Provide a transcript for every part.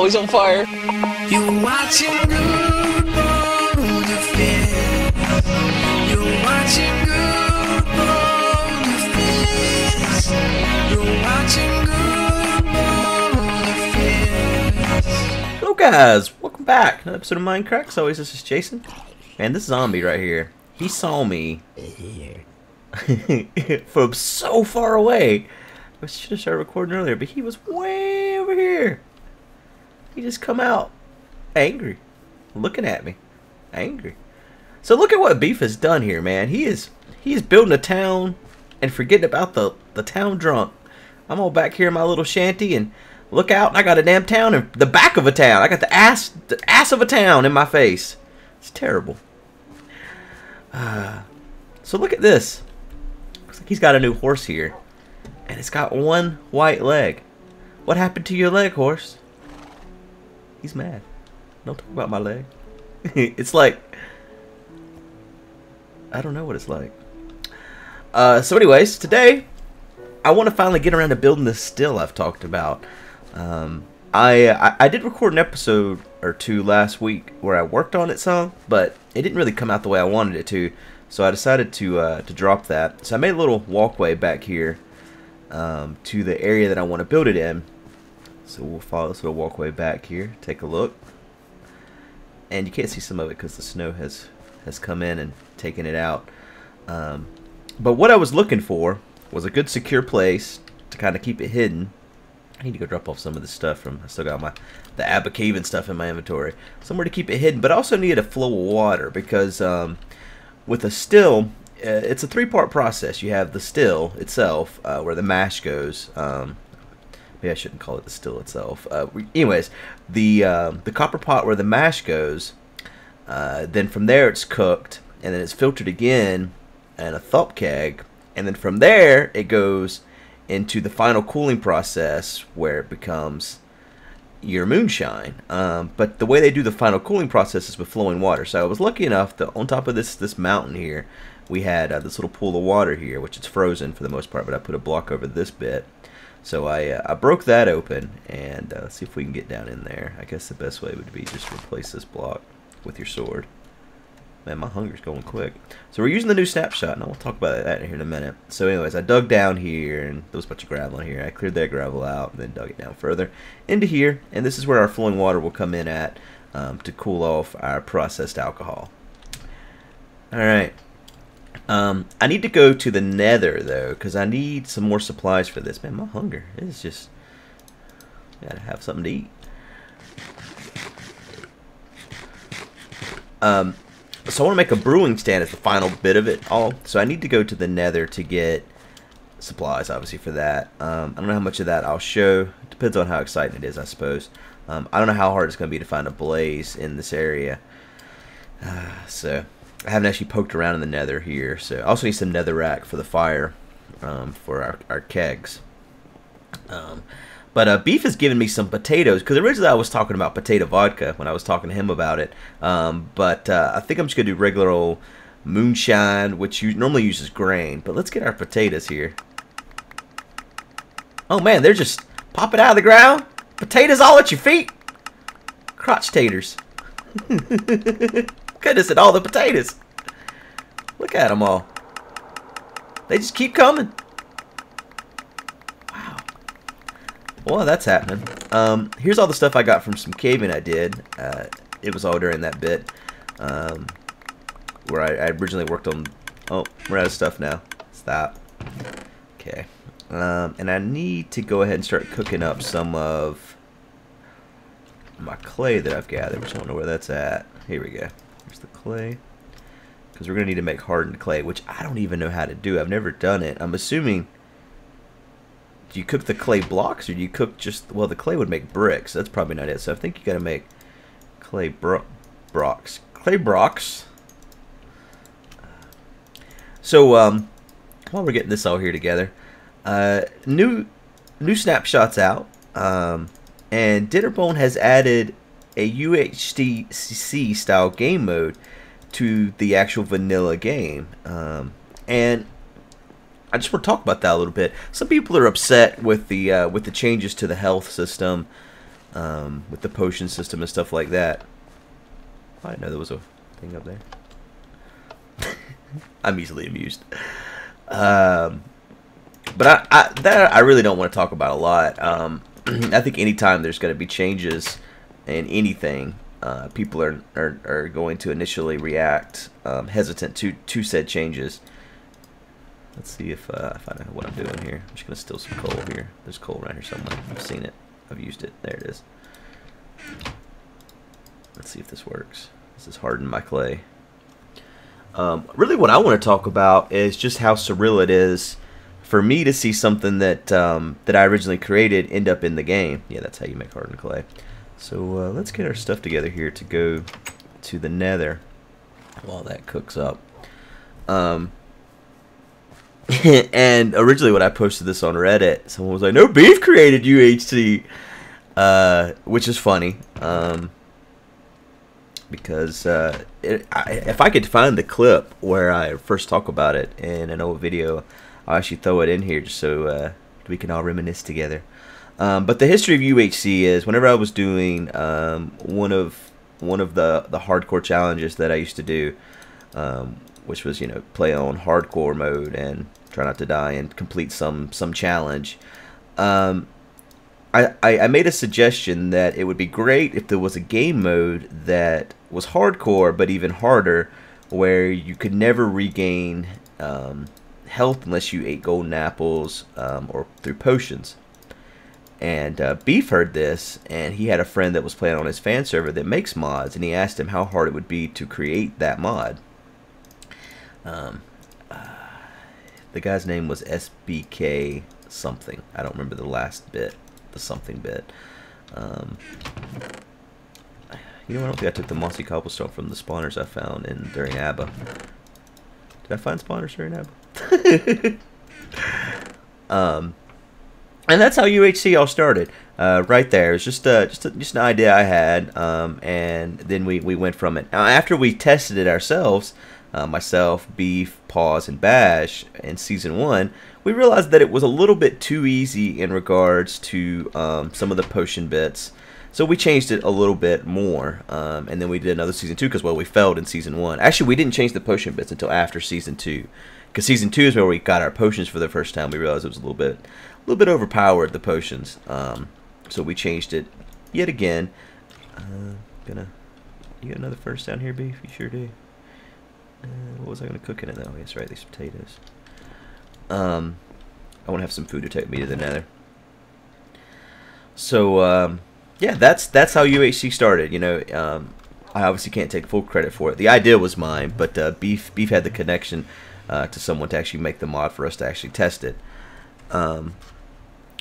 always on fire. You're watching GuudeBoulderfist. You're watching GuudeBoulderfist. You're watching GuudeBoulderfist. Hello guys, welcome back. Another episode of MindCrack. As always, this is Jason. And this zombie right here, he saw me from so far away. I should have started recording earlier, but he was way over here. He just come out angry, looking at me, angry. So look at what Beef has done here, man. He is building a town and forgetting about the town drunk. I'm all back here in my little shanty and look out, and I got a damn town in the back of a town. I got the ass of a town in my face. It's terrible. So look at this. Looks like he's got a new horse here. And it's got one white leg. What happened to your leg, horse? He's mad. Don't talk about my leg. It's like, I don't know what it's like. So anyways, today I want to finally get around to building this still I've talked about. I did record an episode or two last week where I worked on it some, but it didn't really come out the way I wanted it to. So I decided to drop that. So I made a little walkway back here to the area that I want to build it in. So we'll follow this little walkway back here, take a look. And you can't see some of it because the snow has come in and taken it out. But what I was looking for was a good secure place to kind of keep it hidden. I need to go drop off some of this stuff I still got the Abba Cave and stuff in my inventory. Somewhere to keep it hidden, but I also needed a flow of water because with a still, it's a three-part process. You have the still itself, where the mash goes. Maybe I shouldn't call it the still itself. Anyways, the copper pot where the mash goes. Then from there it's cooked, and then it's filtered again in a thump keg, and then from there it goes into the final cooling process where it becomes your moonshine. But the way they do the final cooling process is with flowing water. So I was lucky enough that on top of this mountain here, we had this little pool of water here, which is frozen for the most part, but I put a block over this bit. So I broke that open, and let's see if we can get down in there. I guess the best way would be just replace this block with your sword. Man, my hunger's going quick. So we're using the new snapshot, and I'll talk about that here in a minute. So anyways, I dug down here, and there was a bunch of gravel in here. I cleared that gravel out, and then dug it down further into here, and this is where our flowing water will come in at to cool off our processed alcohol. Alright. I need to go to the Nether, though, because I need some more supplies for this. Man, my hunger is just... gotta have something to eat. So I want to make a brewing stand as the final bit of it all. So I need to go to the Nether to get supplies, obviously, for that. I don't know how much of that I'll show. It depends on how exciting it is, I suppose. I don't know how hard it's going to be to find a blaze in this area. So I haven't actually poked around in the Nether here. So I also need some netherrack for the fire for our kegs. But Beef has given me some potatoes, because originally I was talking about potato vodka when I was talking to him about it. But I think I'm just going to do regular old moonshine, which normally uses grain. But let's get our potatoes here. Oh man, they're just popping out of the ground. Potatoes all at your feet. Crotch taters. Goodness, at all the potatoes. Look at them all. They just keep coming. Well, that's happening. Here's all the stuff I got from some caving I did. It was all during that bit where I originally worked on... Oh, we're out of stuff now. Stop. Okay. And I need to go ahead and start cooking up some of my clay that I've gathered, which I don't know where that's at. Here we go. Here's the clay. Because we're going to need to make hardened clay, which I don't even know how to do. I've never done it. I'm assuming... Do you cook the clay blocks, or do you cook just... Well, the clay would make bricks. That's probably not it. So I think you got to make clay brocks. Clay brocks. So, while we're getting this all here together, new snapshots out. And Dinnerbone has added a UHC style game mode to the actual vanilla game. And I just want to talk about that a little bit. Some people are upset with the changes to the health system with the potion system and stuff like that. I didn't know there was a thing up there. I'm easily amused. But I really don't want to talk about a lot. I think anytime there's going to be changes in anything, people are going to initially react hesitant to said changes. Let's see if I know what I'm doing here. I'm just going to steal some coal here. There's coal right here somewhere. I've seen it. I've used it. There it is. Let's see if this works. This is hardened my clay. Really what I want to talk about is just how surreal it is for me to see something that that I originally created end up in the game. Yeah, that's how you make hardened clay. So let's get our stuff together here to go to the Nether while that cooks up. And originally when I posted this on Reddit, someone was like, "No, Beef created UHC," which is funny. Because if I could find the clip where I first talk about it in an old video, I'll actually throw it in here just so we can all reminisce together. But the history of UHC is whenever I was doing one of the hardcore challenges that I used to do, which was, you know, play on hardcore mode and try not to die and complete some challenge. I made a suggestion that it would be great if there was a game mode that was hardcore but even harder, where you could never regain health unless you ate golden apples or through potions. And Beef heard this, and he had a friend that was playing on his fan server that makes mods, and he asked him how hard it would be to create that mod. The guy's name was SBK something. I don't remember the last bit. The something bit. You know, I don't think I took the mossy cobblestone from the spawners I found during ABBA. Did I find spawners during ABBA? And that's how UHC all started. Right there. It was just an idea I had, and then we went from it. Now, after we tested it ourselves, myself, Beef, Paws, and Bash in Season 1, we realized that it was a little bit too easy in regards to some of the potion bits. So we changed it a little bit more, and then we did another Season 2 because, well, we failed in Season 1. Actually, we didn't change the potion bits until after Season 2. Because Season 2 is where we got our potions for the first time. We realized it was a little bit overpowered, the potions. So we changed it yet again. You got another furnace down here, Beef? You sure do. What was I going to cook in it, though? That's right, these potatoes. I want to have some food to take me to the Nether. So, yeah, that's how UHC started. You know, I obviously can't take full credit for it. The idea was mine, but Beef had the connection to someone to actually make the mod for us to actually test it.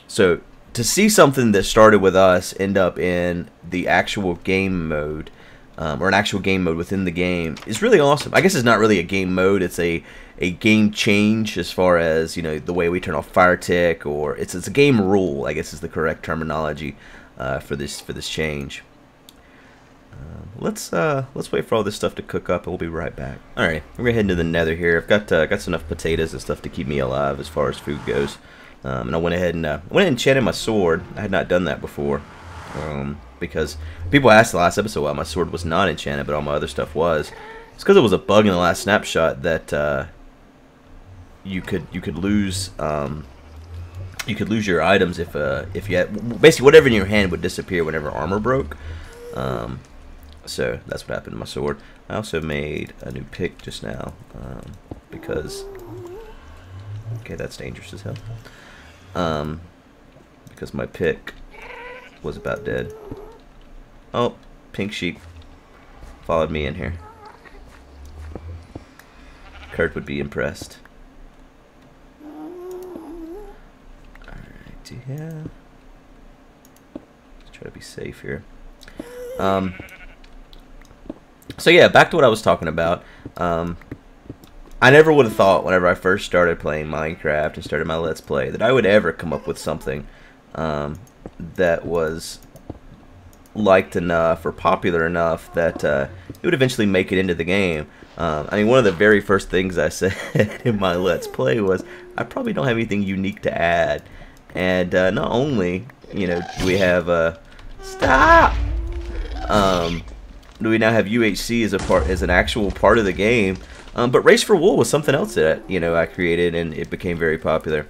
So to see something that started with us end up in the actual game mode, or an actual game mode within the game, is really awesome. I guess it's not really a game mode; it's a game change as far as, you know, the way we turn off fire tick, or it's a game rule, I guess is the correct terminology for this change. Let's wait for all this stuff to cook up, and we'll be right back. All right, we're gonna head into the Nether here. I've got enough potatoes and stuff to keep me alive as far as food goes. And I went ahead and enchanted my sword. I had not done that before, because people asked the last episode why my sword was not enchanted, but all my other stuff was. It's because it was a bug in the last snapshot that you could lose your items if you had basically whatever in your hand would disappear whenever armor broke. So that's what happened to my sword. I also made a new pick just now because that's dangerous as hell. Because my pick was about dead. Oh, pink sheep followed me in here. Kurt would be impressed. Alright, yeah. Let's try to be safe here. So yeah, back to what I was talking about. I never would have thought whenever I first started playing Minecraft and started my Let's Play that I would ever come up with something that was liked enough or popular enough that it would eventually make it into the game. I mean, one of the very first things I said in my Let's Play was, I probably don't have anything unique to add. And not only, you know, do we have Stop! We now have UHC as an actual part of the game. But Race for Wool was something else that I created, and it became very popular.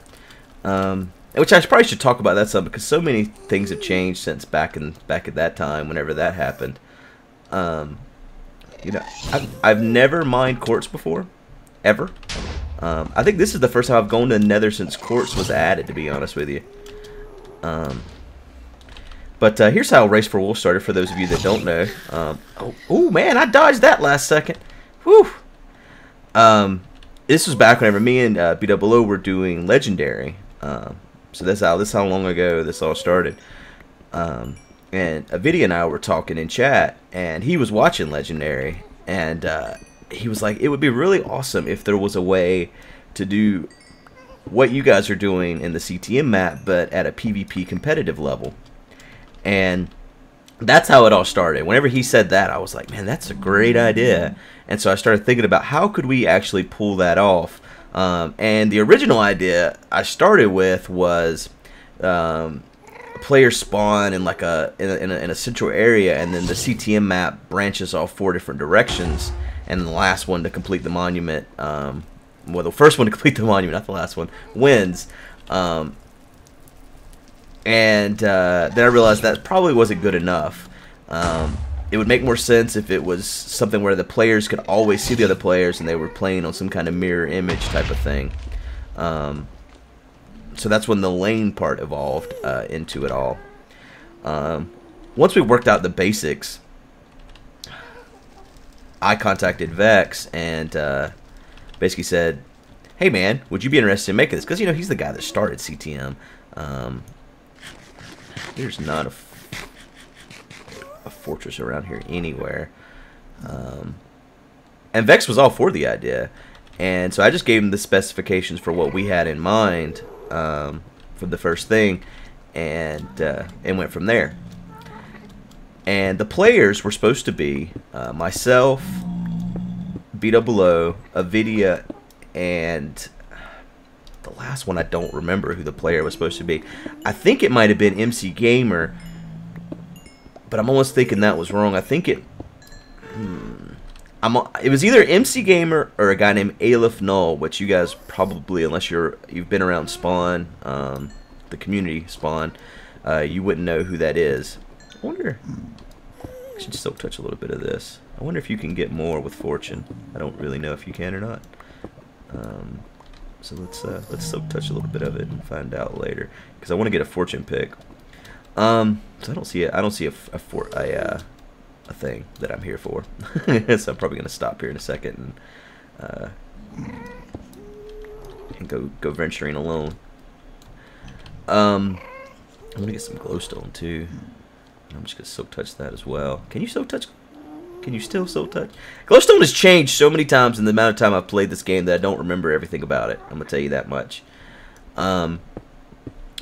Which I probably should talk about that some, because so many things have changed since back at that time, whenever that happened. I've never mined quartz before, ever. I think this is the first time I've gone to the Nether since quartz was added, to be honest with you. But here's how Race for Wool started, for those of you that don't know. Oh man, I dodged that last second. Whew. This was back whenever me and BWO were doing Legendary. So this is how long ago this all started. And Avidia and I were talking in chat, and he was watching Legendary, and he was like, it would be really awesome if there was a way to do what you guys are doing in the CTM map, but at a PvP competitive level. And that's how it all started. Whenever he said that, I was like, man, that's a great idea. And so I started thinking about how could we actually pull that off. And the original idea I started with was players spawn in like in a central area, and then the CTM map branches off 4 different directions, and the last one to complete the monument, well, the first one to complete the monument, not the last one, wins. And then I realized that probably wasn't good enough. It would make more sense if it was something where the players could always see the other players and they were playing on some kind of mirror image type of thing. So that's when the lane part evolved into it all. Once we worked out the basics, I contacted Vex and basically said, hey man, would you be interested in making this? Because, he's the guy that started CTM. There's not a fortress around here anywhere. And Vex was all for the idea. And so I just gave him the specifications for what we had in mind for the first thing, and went from there. And the players were supposed to be myself, BWO, Avidia, and the last one I don't remember who the player was supposed to be. I think it might have been MC Gamer, but I'm almost thinking that was wrong. I think it was either MC Gamer or a guy named Aleph Null, which you guys probably, unless you've been around Spawn, the community Spawn, you wouldn't know who that is. I wonder, I should still touch a little bit of this. I wonder if you can get more with Fortune. I don't really know if you can or not. So let's still touch a little bit of it and find out later, because I want to get a Fortune pick. So I don't see a thing that I'm here for. So I'm probably gonna stop here in a second and go venturing alone. I'm gonna get some glowstone too. I'm just gonna silk touch that as well. Can you silk touch? Can you still silk touch? Glowstone has changed so many times in the amount of time I've played this game that I don't remember everything about it. I'm gonna tell you that much.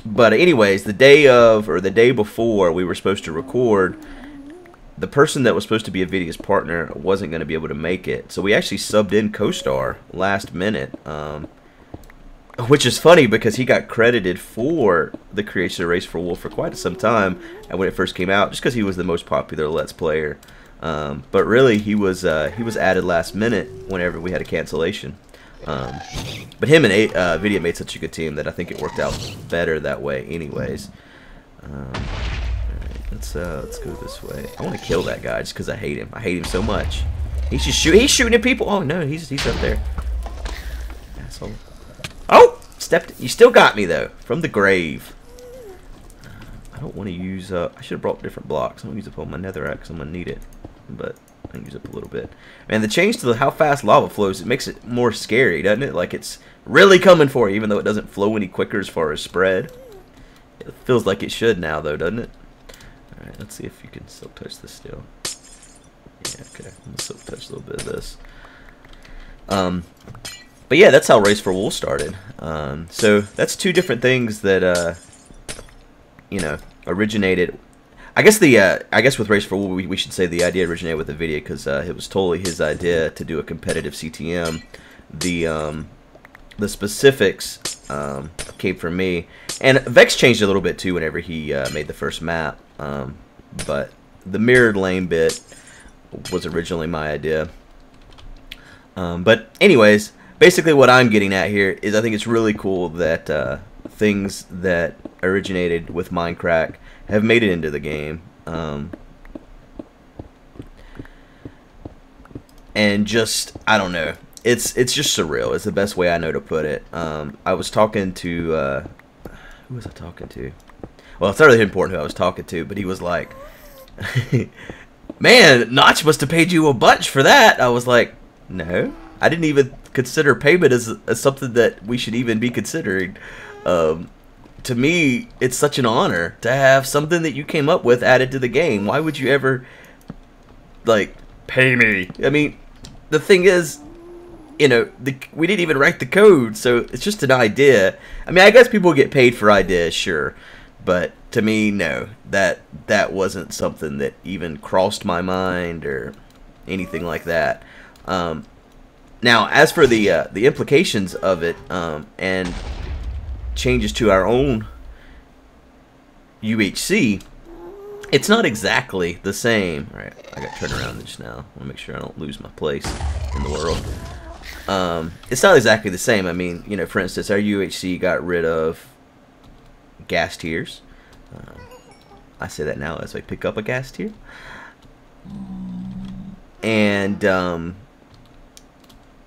But anyways, the day before we were supposed to record, the person that was supposed to be Avidia's partner wasn't going to be able to make it. So we actually subbed in CoStar last minute, which is funny because he got credited for the creation of Race for Wool for quite some time, and when it first came out, just because he was the most popular Let's Player. But really, he was added last minute whenever we had a cancellation. But him and Avidia made such a good team that I think it worked out better that way anyways. Alright, let's go this way. I want to kill that guy just because I hate him. I hate him so much. He's shooting at people. Oh no, he's up there. Asshole. Oh! You still got me though. From the grave. I don't want to use I should have brought different blocks. I'm going to use up all my netherrack. I'm going to need it. But I can use up a little bit. And the change to how fast lava flows, it makes it more scary, doesn't it? Like it's really coming for you, even though it doesn't flow any quicker as far as spread. It feels like it should now, though, doesn't it? Alright, let's see if you can silk touch this still. Yeah, okay. I'm going to silk touch a little bit of this. But yeah, that's how Race for Wool started. So that's two different things that, originated. I guess with Race for Wool, we should say the idea originated with the video, because it was totally his idea to do a competitive CTM. The specifics came from me, and Vex changed a little bit too whenever he made the first map. but the mirrored lane bit was originally my idea. But anyways, basically what I'm getting at here is I think it's really cool that things that originated with MindCrack have made it into the game. And just, I don't know, it's just surreal. It's the best way I know to put it. I was talking to, who was I talking to? Well, it's not really important who I was talking to, but he was like, man, Notch must have paid you a bunch for that. I was like, no, I didn't even consider payment as something that we should even be considering. To me, it's such an honor to have something that you came up with added to the game. Why would you ever, like, pay me? I mean, the thing is, you know, we didn't even write the code, so it's just an idea. I mean, I guess people get paid for ideas, sure, but to me, no, that wasn't something that even crossed my mind or anything like that. Now, as for the implications of it and changes to our own UHC, it's not exactly the same. All right, I got to turn around just now. I want to make sure I don't lose my place in the world. It's not exactly the same. I mean, you know, for instance, our UHC got rid of gas tiers. I say that now as I pick up a gas tier. And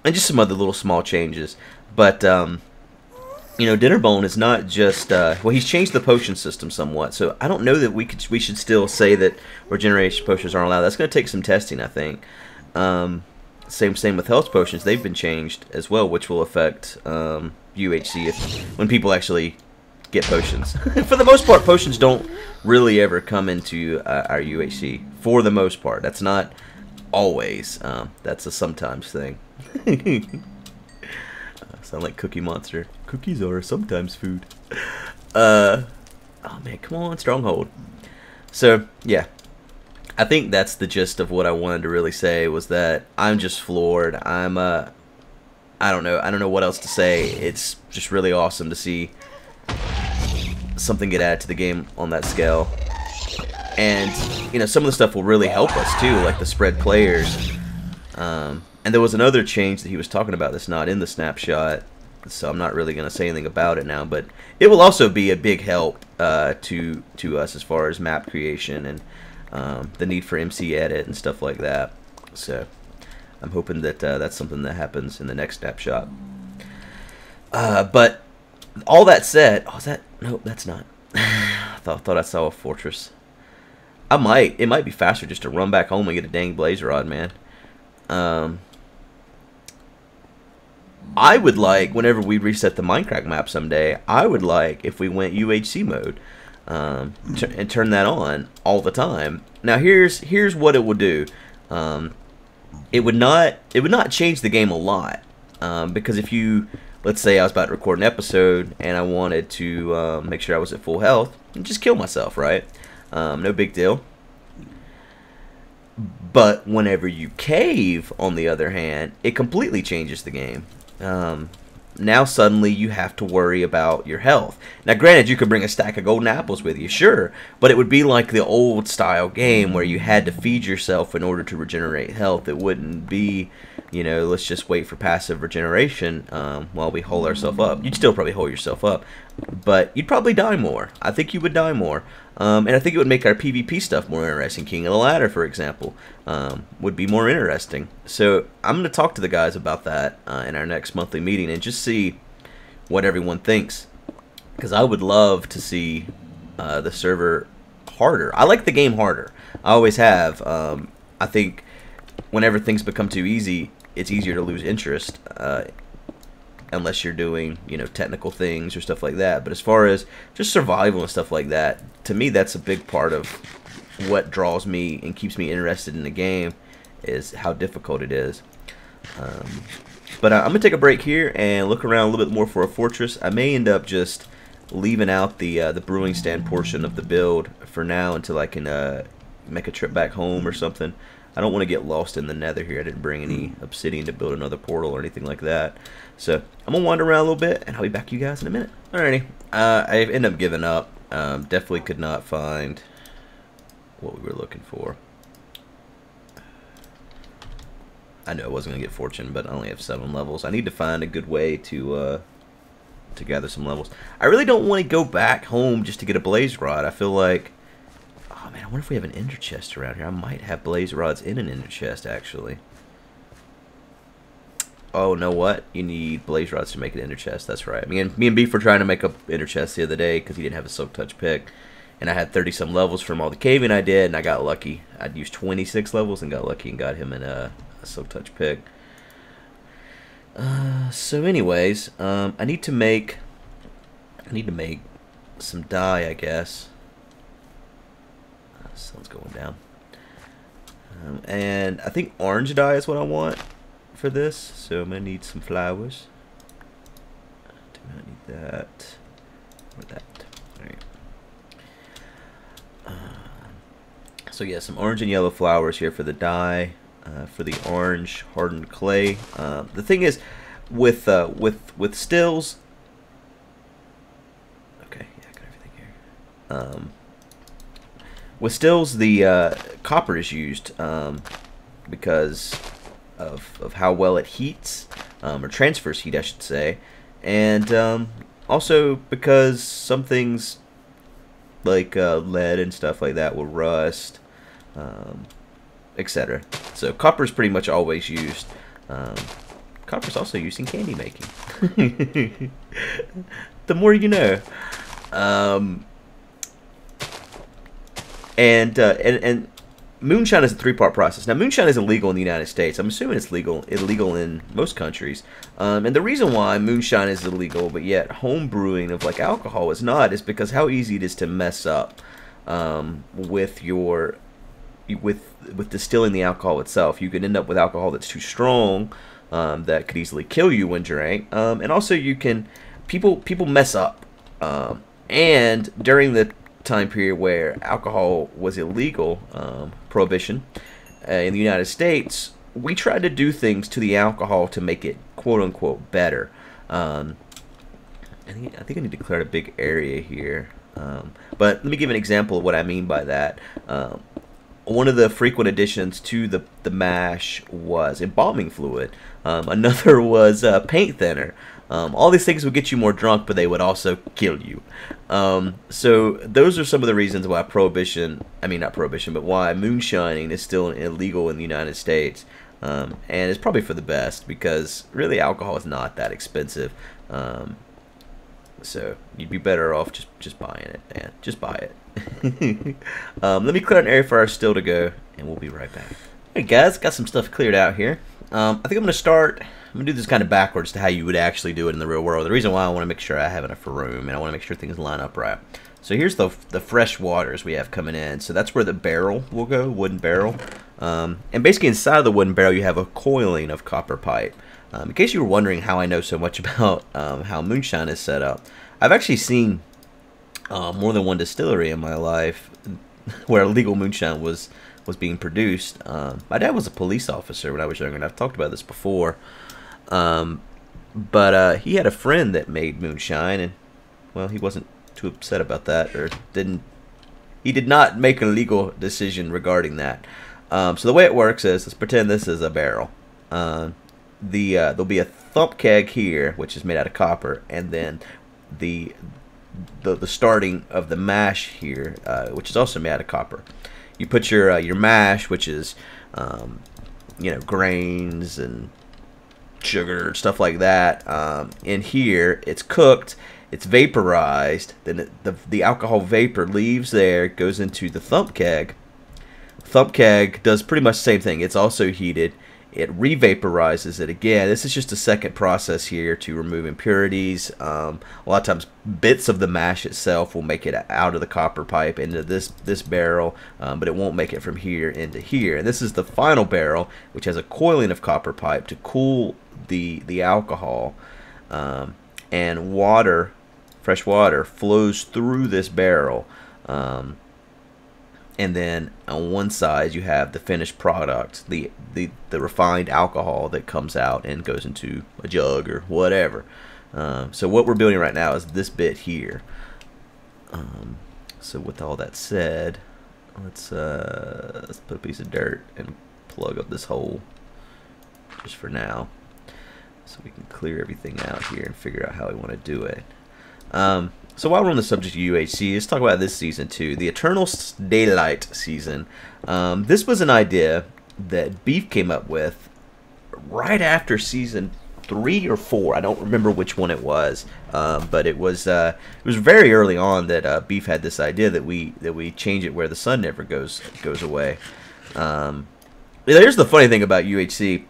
just some other little small changes. But, you know, Dinnerbone is not just, well, he's changed the potion system somewhat. So I don't know that we should still say that regeneration potions aren't allowed. That's going to take some testing, I think. Same with health potions. They've been changed as well, which will affect UHC when people actually get potions. For the most part, potions don't really ever come into our UHC. For the most part. That's not always. That's a sometimes thing. Sound like Cookie Monster. Cookies are sometimes food. Oh man, come on, Stronghold. So, yeah. I think that's the gist of what I wanted to really say, was that I'm just floored. I don't know what else to say. It's just really awesome to see something get added to the game on that scale. And, you know, some of the stuff will really help us too, like the spread players. And there was another change that he was talking about that's not in the snapshot, so I'm not really going to say anything about it now, but it will also be a big help to us as far as map creation and the need for MC edit and stuff like that. So I'm hoping that that's something that happens in the next snapshot. But all that said, oh, is that, no, that's not. I thought I saw a fortress. It might be faster just to run back home and get a dang blaze rod, man. I would like, whenever we reset the MindCrack map someday, I would like if we went UHC mode and turn that on all the time. Now here's what it would do. It would not change the game a lot, because if you, let's say I was about to record an episode and I wanted to make sure I was at full health, and just kill myself, right? No big deal. But whenever you cave, on the other hand, it completely changes the game. Now suddenly you have to worry about your health. Now granted, you could bring a stack of golden apples with you, sure, but it would be like the old style game where you had to feed yourself in order to regenerate health. It wouldn't be, you know, let's just wait for passive regeneration while we hold ourselves up. You'd still probably hold yourself up, but you'd probably die more. I think you would die more. And I think it would make our PvP stuff more interesting. King of the Ladder, for example, would be more interesting. So I'm going to talk to the guys about that in our next monthly meeting and just see what everyone thinks. Because I would love to see the server harder. I like the game harder. I always have. I think whenever things become too easy, it's easier to lose interest. Unless you're doing, you know, technical things or stuff like that. But as far as just survival and stuff like that, to me that's a big part of what draws me and keeps me interested in the game, is how difficult it is. But I'm going to take a break here and look around a little bit more for a fortress. I may end up just leaving out the brewing stand portion of the build for now until I can make a trip back home or something. I don't want to get lost in the Nether here. I didn't bring any obsidian to build another portal or anything like that. So I'm going to wander around a little bit, and I'll be back to you guys in a minute. Alrighty. I ended up giving up. Definitely could not find what we were looking for. I know I wasn't gonna get fortune, but I only have 7 levels. I need to find a good way to gather some levels. I really don't want to go back home just to get a blaze rod. I feel like, oh man, I wonder if we have an ender chest around here. I might have blaze rods in an ender chest actually. Oh, know what? You need blaze rods to make an ender chest. That's right. Me and Beef were trying to make a ender chest the other day because he didn't have a silk touch pick, and I had 30 some levels from all the caving I did, and I got lucky. I'd used 26 levels and got lucky and got him in a silk touch pick. So anyways, I need to make some dye, I guess. Sun's going down, and I think orange dye is what I want for this. So I'm gonna need some flowers. Do not need that or that. All right. So yeah, some orange and yellow flowers here for the dye. For the orange hardened clay. The thing is, with stills. Okay, yeah, I got everything here. With stills, the copper is used because of how well it heats, or transfers heat, I should say, and also because some things like lead and stuff like that will rust. Etc. So copper is pretty much always used. Copper is also used in candy making. The more you know. And moonshine is a 3-part process. Now moonshine is illegal in the United States. I'm assuming it's illegal in most countries. And the reason why moonshine is illegal, but yet home brewing of like alcohol is not, is because how easy it is to mess up with distilling the alcohol itself. You can end up with alcohol that's too strong, that could easily kill you when drank, and also people mess up, and during the time period where alcohol was illegal, prohibition in the United States, we tried to do things to the alcohol to make it quote-unquote better. I think I need to clear out a big area here, but let me give an example of what I mean by that. One of the frequent additions to the mash was embalming fluid. Another was paint thinner. All these things would get you more drunk, but they would also kill you. So those are some of the reasons why why moonshining is still illegal in the United States. And it's probably for the best, because really alcohol is not that expensive. So you'd be better off just buying it, man. Just buy it. Let me clear out an area for our still to go, and we'll be right back. Hey guys, got some stuff cleared out here. I think I'm gonna do this kind of backwards to how you would actually do it in the real world. The reason why I want to make sure I have enough room, and I want to make sure things line up right. So here's the fresh waters we have coming in. So that's where the barrel will go, wooden barrel. And basically inside of the wooden barrel you have a coiling of copper pipe. In case you were wondering how I know so much about how moonshine is set up, I've actually seen more than one distillery in my life where legal moonshine was being produced. My dad was a police officer when I was younger, and I've talked about this before. But he had a friend that made moonshine, and well, he wasn't too upset about that, or he did not make a legal decision regarding that. So the way it works is, let's pretend this is a barrel. There'll be a thump keg here, which is made out of copper, and then the starting of the mash here, which is also made out of copper. You put your mash, which is grains and sugar, stuff like that, in here. It's cooked, it's vaporized, then the alcohol vapor leaves there, goes into the thump keg. Thump keg does pretty much the same thing. It's also heated. It re-vaporizes it again. This is just a second process here to remove impurities. A lot of times bits of the mash itself will make it out of the copper pipe into this barrel, but it won't make it from here into here. And this is the final barrel, which has a coiling of copper pipe to cool the alcohol, and water, fresh water, flows through this barrel. And then on one side you have the finished product, the refined alcohol that comes out and goes into a jug or whatever. So what we're building right now is this bit here. So with all that said, let's put a piece of dirt and plug up this hole just for now, so we can clear everything out here and figure out how we want to do it. So while we're on the subject of UHC, let's talk about this season too, the Eternal Daylight season. This was an idea that Beef came up with right after season 3 or 4. I don't remember which one it was, but it was very early on that Beef had this idea that we change it where the sun never goes away. Here's the funny thing about UHC.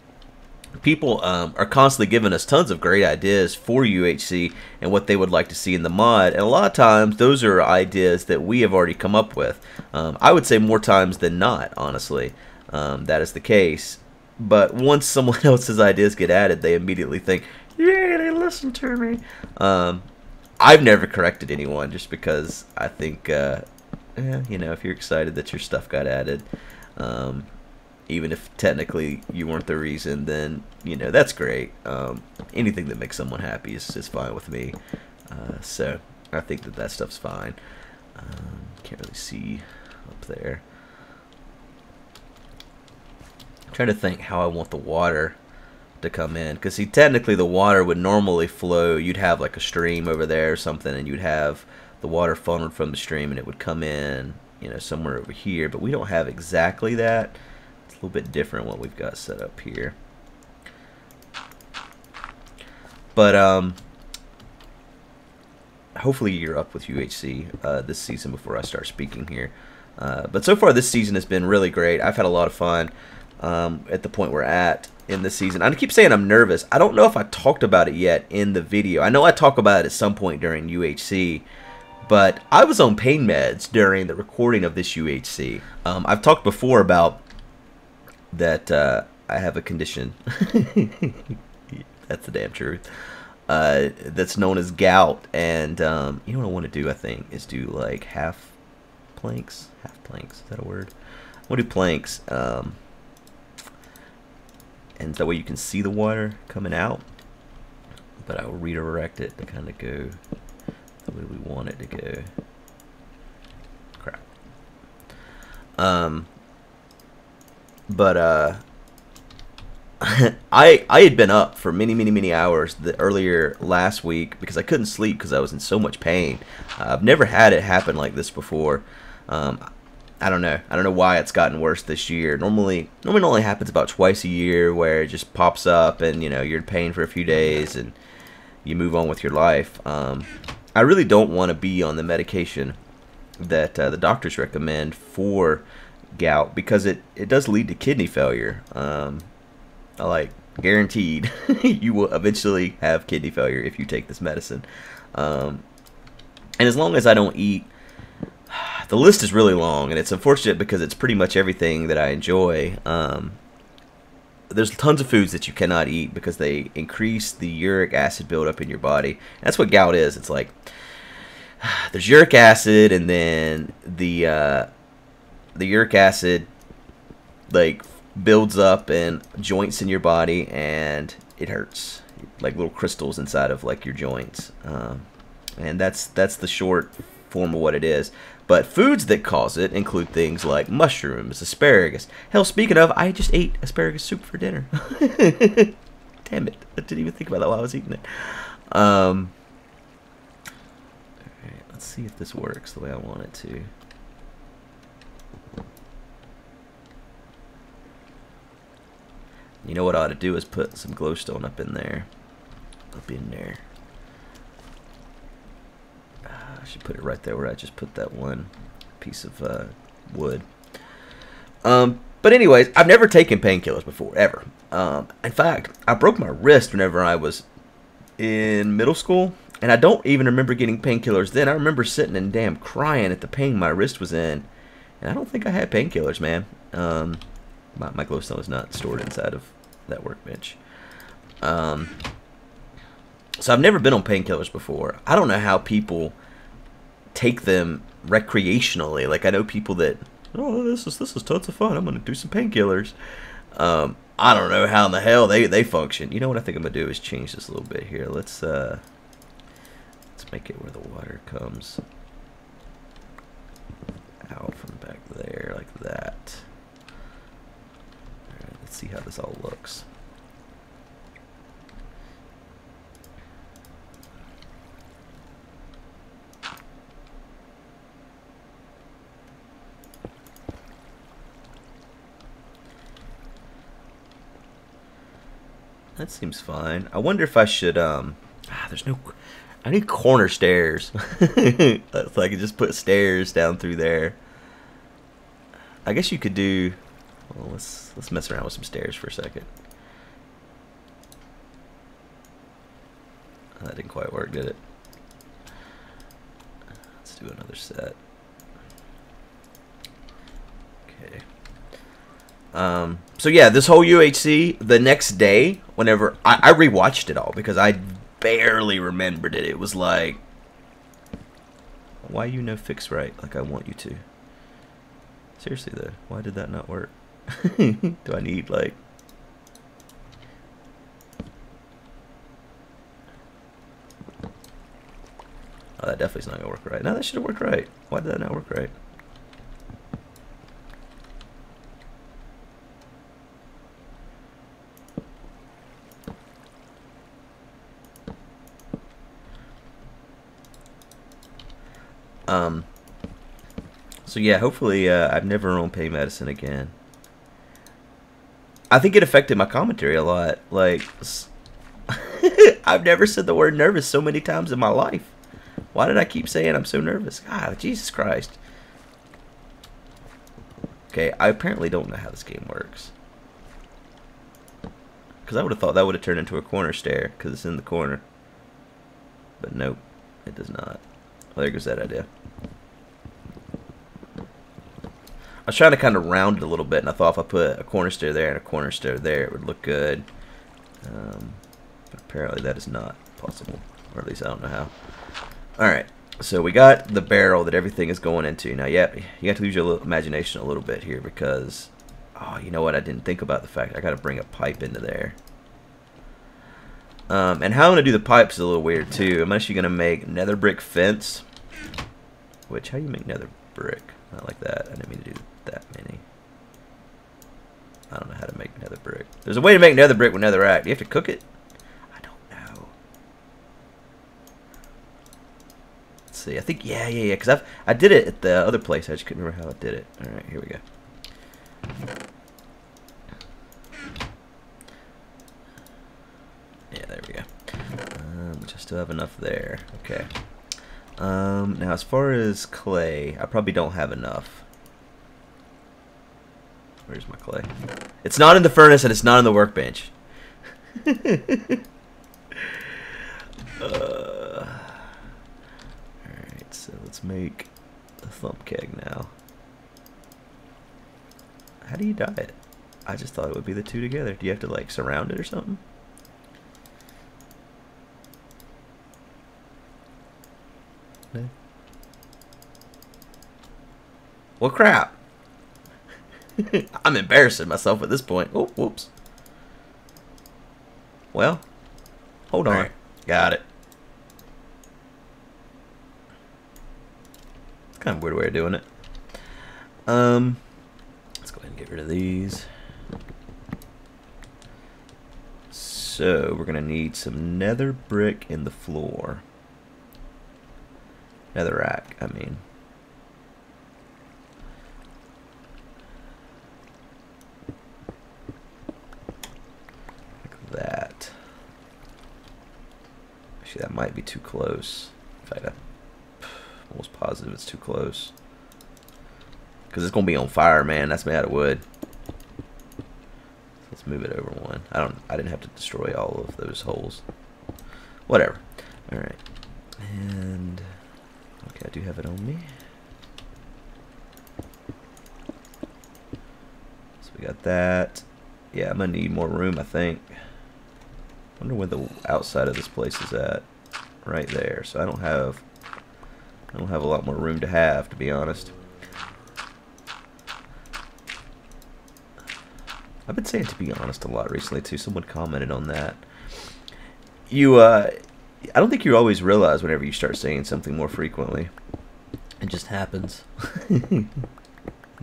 People are constantly giving us tons of great ideas for UHC and what they would like to see in the mod, and a lot of times those are ideas that we have already come up with. I would say more times than not, honestly, that is the case. But once someone else's ideas get added, they immediately think, yeah, they listen to me. I've never corrected anyone just because I think, you know, if you're excited that your stuff got added, even if technically you weren't the reason, then, you know, that's great. Anything that makes someone happy is fine with me. So I think that stuff's fine. Can't really see up there. I'm trying to think how I want the water to come in, because see, technically the water would normally flow. You'd have like a stream over there or something, and you'd have the water funneled from the stream, and it would come in, you know, somewhere over here. But we don't have exactly that. It's a little bit different what we've got set up here. But hopefully you're up with UHC this season before I start speaking here. But so far this season has been really great. I've had a lot of fun at the point we're at in this season. I keep saying I'm nervous. I don't know if I talked about it yet in the video. I know I talk about it at some point during UHC, but I was on pain meds during the recording of this UHC. I've talked before about that I have a condition. That's the damn truth. That's known as gout, and you know what I want to do, I think, is do like half planks. Half planks, is that a word? I want to do planks, and that way you can see the water coming out, but I will redirect it to kind of go the way we want it to go. Crap. But I had been up for many hours earlier last week because I couldn't sleep because I was in so much pain. I've never had it happen like this before. I don't know why it's gotten worse this year. Normally it only happens about twice a year, where it just pops up and, you know, you're in pain for a few days and you move on with your life. I really don't want to be on the medication that the doctors recommend for gout, because it does lead to kidney failure. Like, guaranteed you will eventually have kidney failure if you take this medicine. And as long as I don't eat, the list is really long, and it's unfortunate because it's pretty much everything that I enjoy. There's tons of foods that you cannot eat because they increase the uric acid buildup in your body. And that's what gout is. It's like there's uric acid, and then the uric acid like builds up in joints in your body, and it hurts, like little crystals inside of like your joints. And that's the short form of what it is. But foods that cause it include things like mushrooms, asparagus. Hell, speaking of, I just ate asparagus soup for dinner. Damn it, I didn't even think about that while I was eating it. Alright, let's see if this works the way I want it to. You know what I ought to do is put some glowstone up in there. I should put it right there where I just put that one piece of wood. But anyways, I've never taken painkillers before, ever. In fact, I broke my wrist whenever I was in middle school, and I don't even remember getting painkillers then. I remember sitting and damn crying at the pain my wrist was in, and I don't think I had painkillers, man. My glowstone is not stored inside of that workbench. So I've never been on painkillers before. I don't know how people take them recreationally. Like, I know people that, oh, this is tons of fun, I'm gonna do some painkillers. I don't know how in the hell they function. You know what I think I'm gonna do is change this a little bit here. Let's make it where the water comes out from back there. this all looks. That seems fine. I wonder if I should, there's no, I need corner stairs. So I could just put stairs down through there. I guess you could do, well, let's mess around with some stairs for a second. That didn't quite work, did it? Let's do another set. Okay. So yeah, this whole UHC, the next day, whenever I rewatched it all because I barely remembered it. It was like, why you no fix right like I want you to? Seriously though, why did that not work? Do I need like? Oh, that definitely's not gonna work right. No, that should have worked right. Why did that not work right? So yeah, hopefully I've never on pain medicine again. I think it affected my commentary a lot. Like, I've never said the word nervous so many times in my life. Why did I keep saying I'm so nervous? God, Jesus Christ. Okay, I apparently don't know how this game works. Because I would have thought that would have turned into a corner stair, because it's in the corner. But nope, it does not. Well, there goes that idea. I was trying to kind of round it a little bit, and I thought if I put a corner stair there and a corner stair there, it would look good. But apparently that is not possible, or at least I don't know how. Alright, so we got the barrel that everything is going into. Now, yeah, you have to use your imagination a little bit here because, oh, you know what? I didn't think about the fact I got to bring a pipe into there. And how I'm going to do the pipes is a little weird, too. I'm actually going to make nether brick fence. Which, how do you make nether brick? Not like that. I didn't mean to do that many. I don't know how to make nether brick. There's a way to make nether brick with netherrack. Do you have to cook it? I don't know. Let's see. I think, yeah. Because I did it at the other place. I just couldn't remember how I did it. Alright, here we go. Yeah, there we go. Which I still have enough there. Okay. Now as far as clay, I probably don't have enough. Where's my clay? It's not in the furnace and it's not in the workbench. Alright, so let's make a thump keg now. How do you dye it? I just thought it would be the two together. Do you have to like surround it or something? No. Well, crap. I'm embarrassing myself at this point. Oh, whoops. Well, hold on. Right. Got it. It's kind of a weird way of doing it. Let's go ahead and get rid of these. So, we're going to need some nether brick in the floor. Netherrack, I mean. Like that. Actually, that might be too close. In fact, I'm almost positive it's too close. Because it's going to be on fire, man. That's made out of wood. Let's move it over one. I didn't have to destroy all of those holes. Whatever. Alright. And okay, I do have it on me. So we got that. Yeah, I'm gonna need more room, I think. Wonder where the outside of this place is at. Right there. So I don't have a lot more room to have, to be honest. I've been saying to be honest a lot recently too. Someone commented on that. I don't think you always realize whenever you start saying something more frequently. It just happens. Who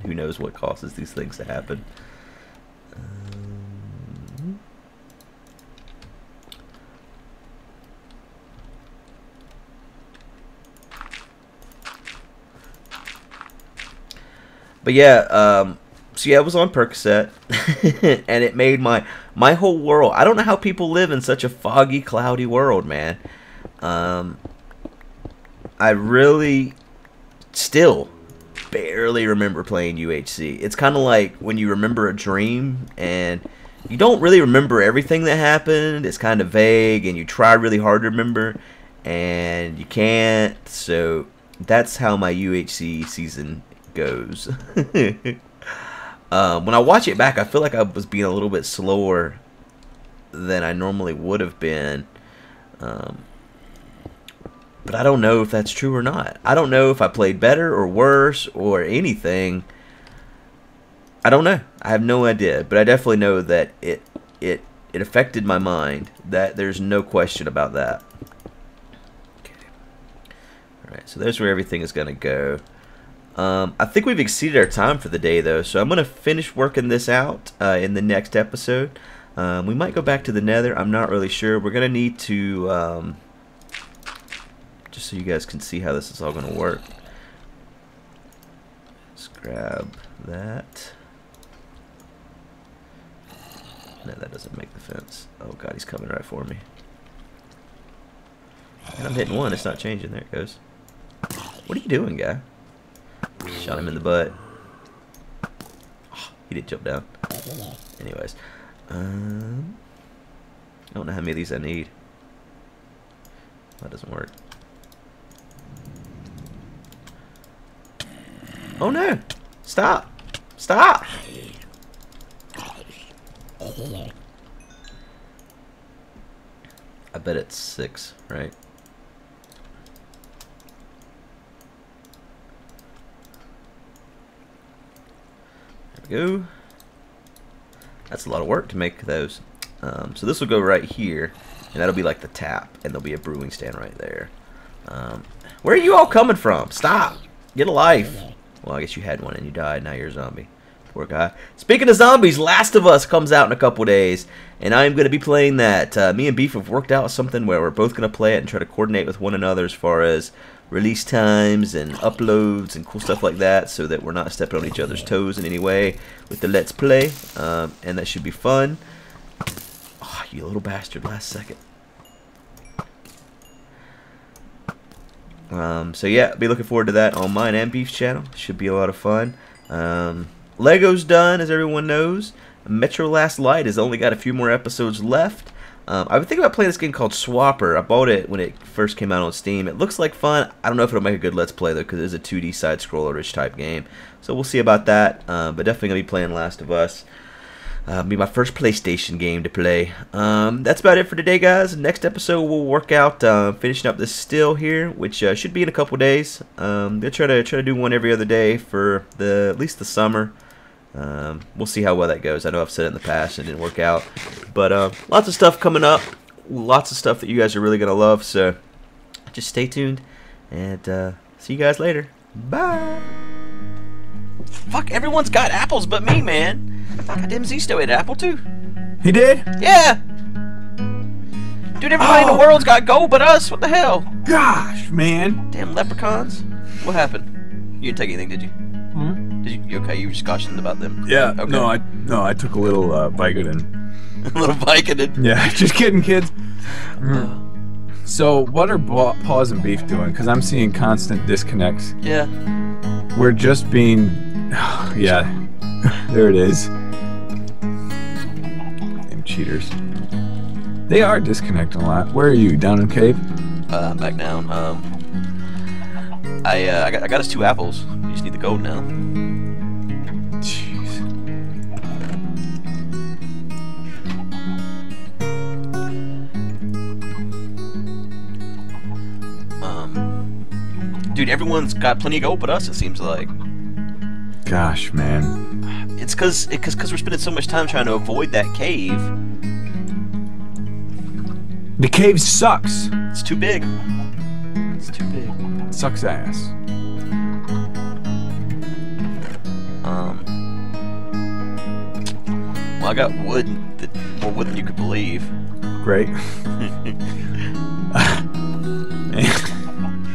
knows what causes these things to happen. But yeah, so yeah, it was on Percocet, and it made my whole world. I don't know how people live in such a foggy, cloudy world, man. I really still barely remember playing UHC. It's kind of like when you remember a dream and you don't really remember everything that happened. It's kind of vague, and you try really hard to remember, and you can't. So that's how my UHC season goes. When I watch it back, I feel like I was being a little bit slower than I normally would have been. But I don't know if that's true or not. I don't know if I played better or worse or anything. I don't know. I have no idea. But I definitely know that it affected my mind. That there's no question about that. Okay. Alright, so there's where everything is going to go. I think we've exceeded our time for the day, though. So I'm going to finish working this out in the next episode. We might go back to the Nether. I'm not really sure. We're going to need to... just so you guys can see how this is all going to work. Let's grab that. No, that doesn't make the fence. Oh god, he's coming right for me. And I'm hitting one, it's not changing. There it goes. What are you doing, guy? Shot him in the butt. Oh, he did jump down. Anyways. I don't know how many of these I need. That doesn't work. Oh no! Stop! Stop! I bet it's 6, right? There we go. That's a lot of work to make those. So this will go right here, and that'll be like the tap, and there'll be a brewing stand right there. Where are you all coming from? Stop! Get a life! Well, I guess you had one and you died. Now you're a zombie. Poor guy. Speaking of zombies, Last of Us comes out in a couple days, and I'm going to be playing that. Me and Beef have worked out something where we're both going to play it and try to coordinate with one another as far as release times and uploads and cool stuff like that, so that we're not stepping on each other's toes in any way with the Let's Play, and that should be fun. Oh, you little bastard, last second. So yeah, be looking forward to that on mine and Beef's channel. Should be a lot of fun. Lego's done, as everyone knows. Metro Last Light has only got a few more episodes left. I've been thinking about playing this game called Swapper. I bought it when it first came out on Steam. It looks like fun. I don't know if it'll make a good Let's Play, though, because it is a 2D side-scroller-ish type game. So we'll see about that, but definitely going to be playing Last of Us. Be my first PlayStation game to play. That's about it for today, guys. Next episode we'll work out finishing up this still here, which should be in a couple days. They'll try to do one every other day for at least the summer. We'll see how well that goes. I know I've said it in the past and it didn't work out, but lots of stuff coming up. Lots of stuff that you guys are really gonna love. So just stay tuned and see you guys later. Bye. Fuck! Everyone's got apples but me, man. Goddamn Zisto ate an apple too. He did? Yeah! Dude, everybody in the world's got gold but us. What the hell? Gosh, man. Damn leprechauns. What happened? You didn't take anything, did you? Hmm? Did you okay, you were just cautioned about them. Yeah. Okay. No, I took a little Vicodin. A little Vicodin. Yeah, just kidding, kids. So, what are Paws and Beef doing? Because I'm seeing constant disconnects. Yeah. We're just being... yeah. There it is. Damn cheaters. They are disconnecting a lot. Where are you? Down in the cave? I'm back down. I got us 2 apples. You just need the gold now. Jeez. Dude, everyone's got plenty of gold but us, it seems like. Gosh, man. It's cause we're spending so much time trying to avoid that cave. The cave sucks. It's too big. It's too big. It sucks ass. Well, I got wood, more wood than you could believe. Great.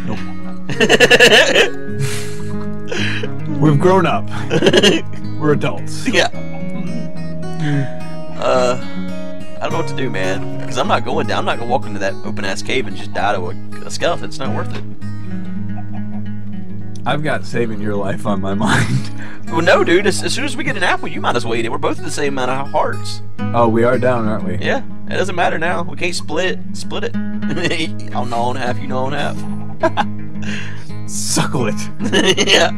Nope. We've grown up. We're adults. Yeah. I don't know what to do, man. Because I'm not going down. I'm not going to walk into that open-ass cave and just die to a skeleton. It's not worth it. I've got saving your life on my mind. Well, no, dude. As soon as we get an apple, you might as well eat it. We're both the same amount of hearts. Oh, we are down, aren't we? Yeah. It doesn't matter now. We can't split it. I'll gnaw on half, you gnaw on half. Suckle it. Yeah.